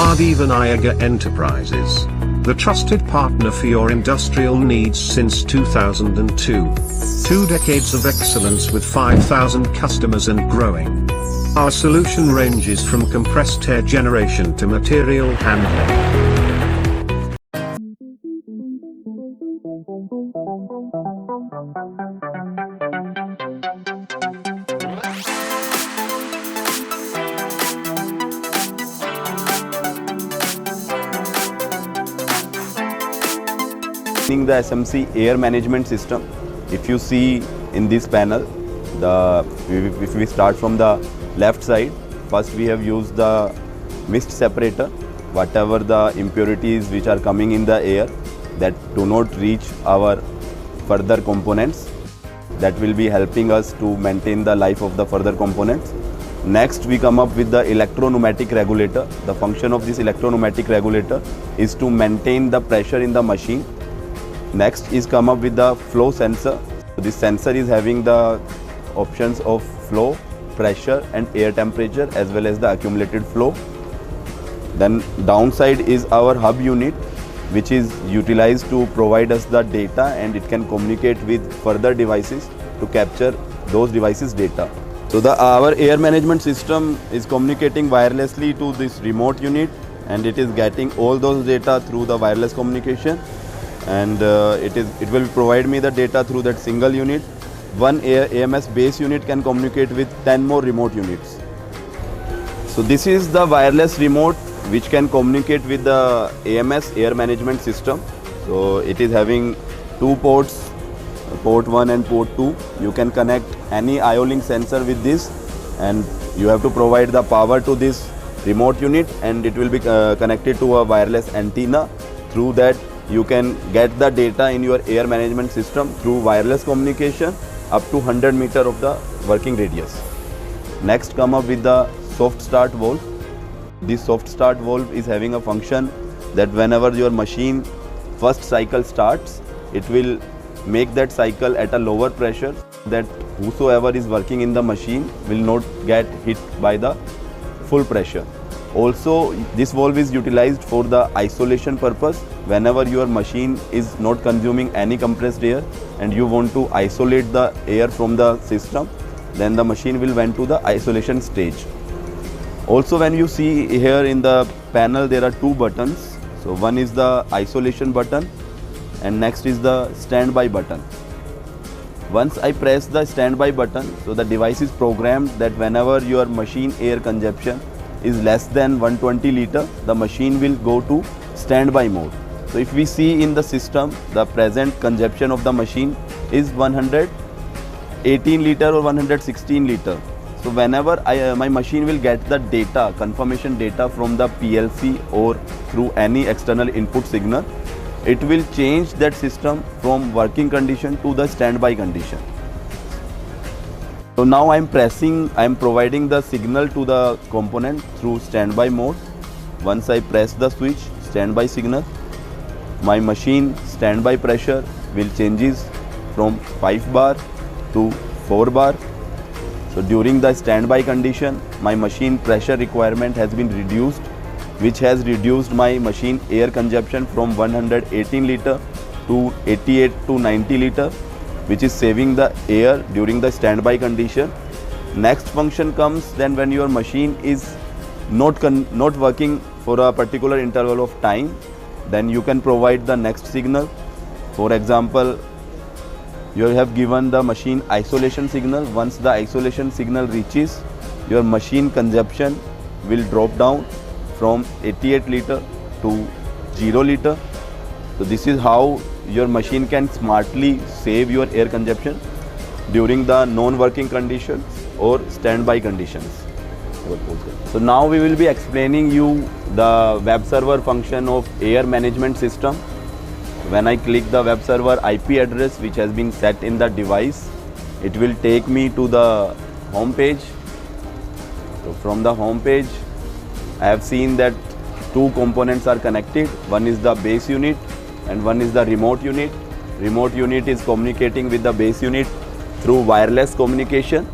Adi Vinayaga Enterprises, the trusted partner for your industrial needs since 2002. 2 decades of excellence with 5,000 customers and growing. Our solution ranges from compressed air generation to material handling. The SMC air management system. If you see in this panel, if we start from the left side, first we have used the mist separator. Whatever the impurities which are coming in the air that do not reach our further components, that will be helping us to maintain the life of the further components. Next, we come up with the electro-pneumatic regulator. The function of this electro-pneumatic regulator is to maintain the pressure in the machine. Next is come up with the flow sensor. This sensor is having the options of flow, pressure and air temperature as well as the accumulated flow. Then downside is our hub unit, which is utilized to provide us the data, and it can communicate with further devices to capture those devices' data. So our air management system is communicating wirelessly to this remote unit, and it is getting all those data through the wireless communication. And it will provide me the data through that single unit. One AMS base unit can communicate with 10 more remote units. So this is the wireless remote which can communicate with the AMS air management system. So it is having 2 ports, port 1 and port 2. You can connect any IO-Link sensor with this, and you have to provide the power to this remote unit, and it will be connected to a wireless antenna. Through that you can get the data in your air management system through wireless communication up to 100 meter of the working radius. Next, come up with the soft start valve. This soft start valve is having a function that whenever your machine first cycle starts, it will make that cycle at a lower pressure, that whosoever is working in the machine will not get hit by the full pressure. Also, this valve is utilized for the isolation purpose. Whenever your machine is not consuming any compressed air and you want to isolate the air from the system, then the machine will went to the isolation stage. Also, when you see here in the panel, there are 2 buttons. So one is the isolation button and next is the standby button. Once I press the standby button, so the device is programmed that whenever your machine air consumption is less than 120 liter, the machine will go to standby mode. So if we see in the system, the present consumption of the machine is 118 liter or 116 liter. So whenever my machine will get the data, confirmation data from the PLC or through any external input signal, it will change that system from working condition to the standby condition. So now I am providing the signal to the component through standby mode. Once I press the switch, standby signal, my machine standby pressure will changes from 5 bar to 4 bar. So during the standby condition, my machine pressure requirement has been reduced, which has reduced my machine air consumption from 118 liter to 88 to 90 liter, which is saving the air during the standby condition. Next function comes then when your machine is not working for a particular interval of time, then you can provide the next signal. For example, you have given the machine isolation signal. Once the isolation signal reaches, your machine consumption will drop down from 88 liter to 0 liter. So this is how your machine can smartly save your air consumption during the non-working conditions or standby conditions. So now we will be explaining you the web server function of air management system. When I click the web server IP address which has been set in the device, it will take me to the home page. So from the home page, I have seen that 2 components are connected. One is the base unit and one is the remote unit. Remote unit is communicating with the base unit through wireless communication.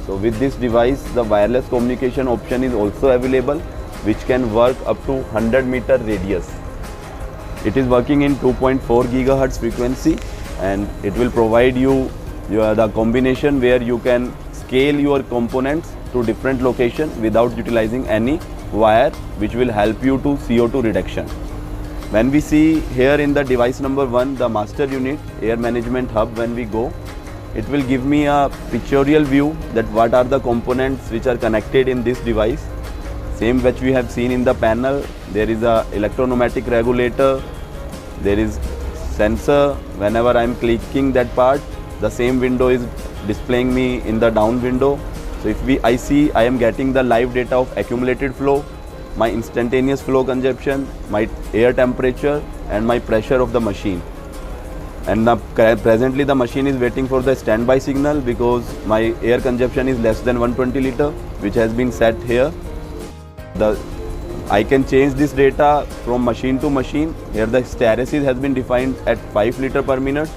So with this device, the wireless communication option is also available. which can work up to 100-meter radius. It is working in 2.4 gigahertz frequency, and it will provide you the combination where you can scale your components to different location without utilizing any wire, which will help you to CO2 reduction. When we see here in the device number 1, the master unit, air management hub, when we go, it will give me a pictorial view that what are the components which are connected in this device. Same which we have seen in the panel. There is a electro-pneumatic regulator, there is sensor. Whenever I am clicking that part, the same window is displaying me in the down window. So if I see, I am getting the live data of accumulated flow, my instantaneous flow consumption, my air temperature and my pressure of the machine. And presently the machine is waiting for the standby signal because my air consumption is less than 120 liter, which has been set here. I can change this data from machine to machine. Here the hysteresis has been defined at 5 liter per minute.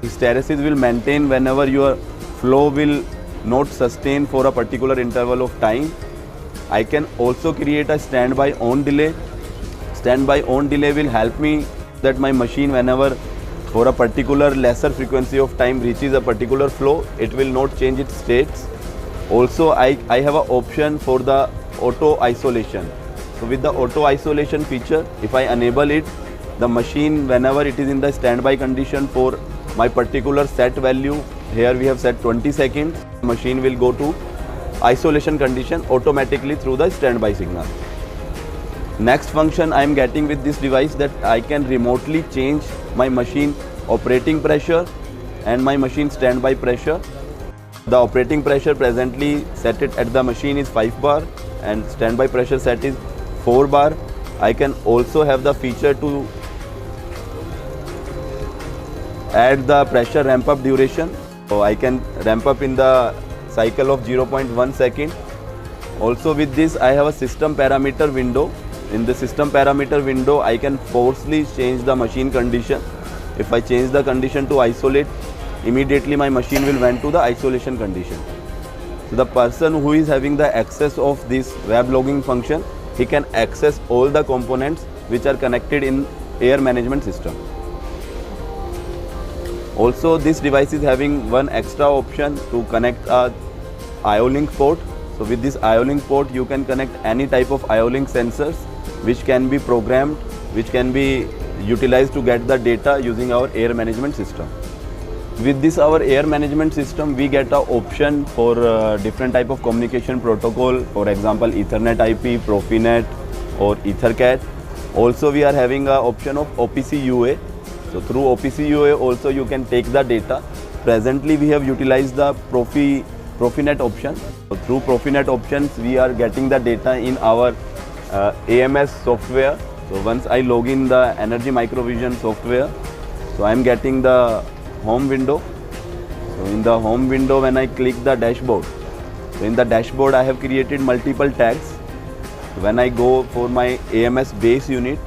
Hysteresis will maintain whenever your flow will not sustain for a particular interval of time. I can also create a standby on delay. Standby on delay will help me that my machine, whenever for a particular lesser frequency of time reaches a particular flow, it will not change its states. Also I have an option for the auto isolation. So with the auto isolation feature, if I enable it, the machine, whenever it is in the standby condition for my particular set value, here we have set 20 seconds, machine will go to isolation condition automatically through the standby signal. Next function I am getting with this device, that I can remotely change my machine operating pressure and my machine standby pressure. The operating pressure presently set it at the machine is 5 bar and standby pressure set is 4 bar. I can also have the feature to add the pressure ramp up duration. So I can ramp up in the cycle of 0.1 second. Also with this I have a system parameter window. In the system parameter window I can forcefully change the machine condition. If I change the condition to isolate, immediately my machine will went to the isolation condition. So the person who is having the access of this web logging function, he can access all the components which are connected in air management system. Also this device is having one extra option to connect a IO-Link port. So with this IO-Link port you can connect any type of IO-Link sensors which can be programmed, which can be utilized to get the data using our air management system. With this our air management system, we get an option for different type of communication protocol, for example Ethernet IP, Profinet or EtherCAT. Also we are having an option of OPC UA. So through OPC UA also you can take the data. Presently we have utilized the Profinet option. So through Profinet options we are getting the data in our AMS software. So once I log in the Energy Microvision software, so I am getting the home window. So in the home window, when I click the dashboard, so in the dashboard I have created multiple tags. When I go for my AMS base unit,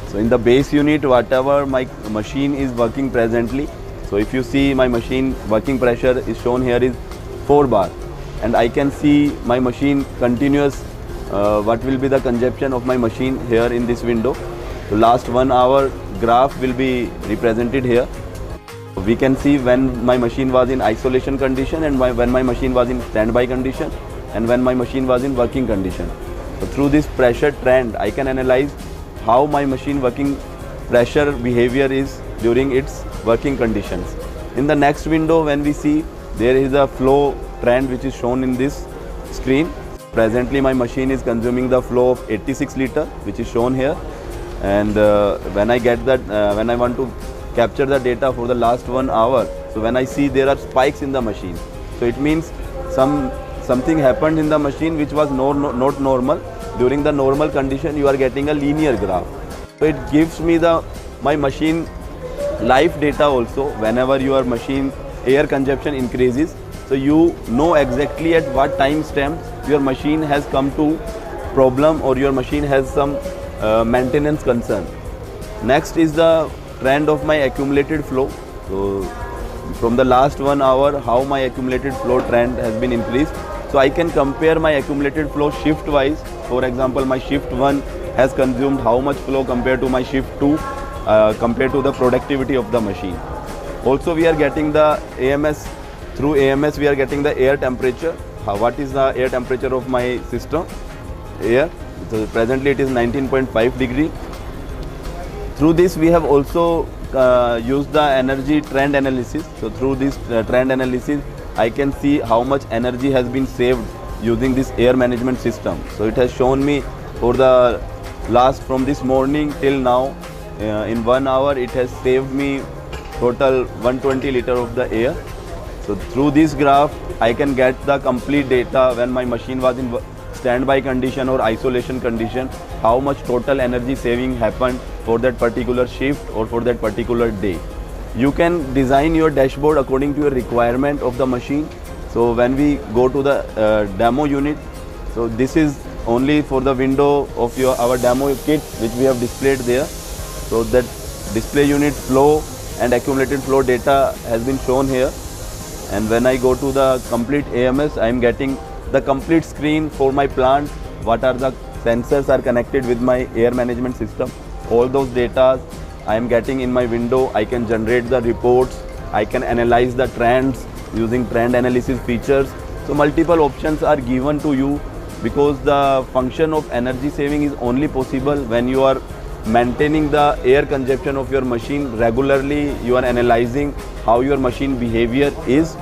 so in the base unit whatever my machine is working presently, so if you see my machine working pressure is shown here is 4 bar, and I can see my machine continuous what will be the consumption of my machine here in this window. So last 1 hour graph will be represented here. We can see when my machine was in isolation condition and when my machine was in standby condition and when my machine was in working condition. So through this pressure trend I can analyze how my machine working pressure behavior is during its working conditions. In the next window, when we see, there is a flow trend which is shown in this screen. Presently my machine is consuming the flow of 86 liter, which is shown here. And when I get that, when I want to capture the data for the last 1 hour, so when I see there are spikes in the machine, so it means something happened in the machine which was not normal. During the normal condition you are getting a linear graph. So it gives me my machine live data also. Whenever your machine air consumption increases, so you know exactly at what time stamp your machine has come to problem or your machine has some maintenance concern. Next is the trend of my accumulated flow. So from the last 1 hour, how my accumulated flow trend has been increased. So So I can compare my accumulated flow shift wise. For example, my shift 1 has consumed how much flow compared to my shift 2, compared to the productivity of the machine. Also we are getting the AMS, through AMS we are getting the air temperature. What is the air temperature of my system? Air. So presently it is 19.5 degree. Through this we have also used the energy trend analysis. So through this trend analysis I can see how much energy has been saved using this air management system. So it has shown me for the last, from this morning till now, in 1 hour it has saved me total 120 liter of the air. So through this graph I can get the complete data when my machine was in standby condition or isolation condition, how much total energy saving happened for that particular shift or for that particular day. You can design your dashboard according to your requirement of the machine. So when we go to the demo unit, so this is only for the window of our demo kit which we have displayed there. So that display unit flow and accumulated flow data has been shown here. And when I go to the complete AMS, I am getting the complete screen for my plant. What are the sensors are connected with my air management system. All those data I am getting in my window. I can generate the reports. I can analyze the trends using trend analysis features. So multiple options are given to you, because the function of energy saving is only possible when you are maintaining the air consumption of your machine regularly. You are analyzing how your machine behavior is.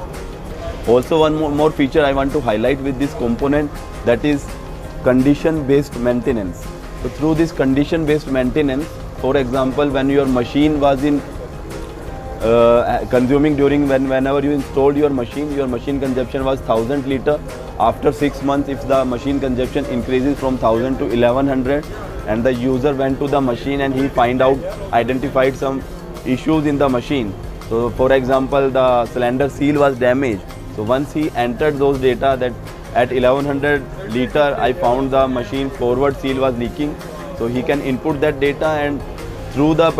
Also one more feature I want to highlight with this component, that is condition based maintenance. So through this condition based maintenance, for example, when your machine was in consuming during whenever you installed your machine consumption was 1000 liter. After 6 months, if the machine consumption increases from 1000 to 1100 and the user went to the machine and he identified some issues in the machine. So for example, the cylinder seal was damaged. So once he entered those data that at 1100 liter I found the machine forward seal was leaking. So he can input that data, and through the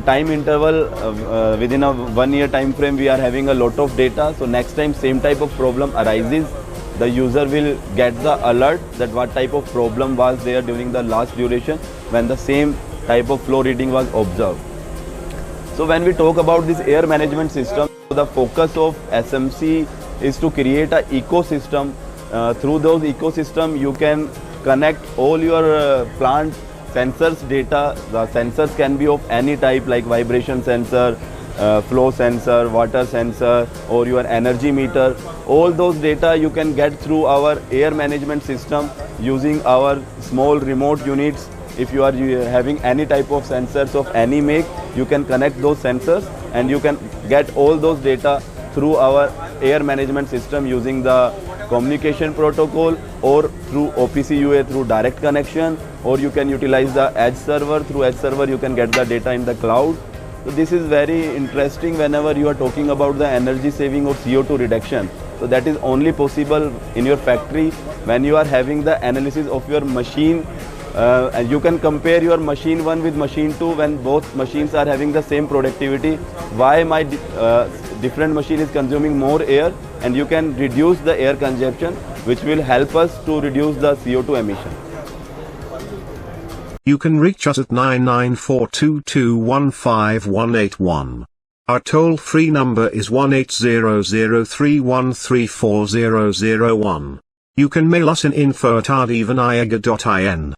time interval within a 1 year time frame we are having a lot of data. So next time same type of problem arises, the user will get the alert that what type of problem was there during the last duration when the same type of flow reading was observed. So when we talk about this air management system, the focus of SMC is to create an ecosystem. Through those ecosystem you can connect all your plant sensors data. The sensors can be of any type, like vibration sensor, flow sensor, water sensor, or your energy meter. All those data you can get through our air management system using our small remote units. If you are having any type of sensors of any make, you can connect those sensors and you can get all those data through our air management system using the communication protocol, or through OPC UA through direct connection, or you can utilize the edge server. Through edge server you can get the data in the cloud. So this is very interesting whenever you are talking about the energy saving or CO2 reduction. So that is only possible in your factory when you are having the analysis of your machine. And you can compare your machine 1 with machine 2 when both machines are having the same productivity. Why my different machine is consuming more air, and you can reduce the air consumption, which will help us to reduce the CO2 emission. You can reach us at 9942215181. Our toll-free number is 180031340001. You can mail us in info@ardivanayaga.in.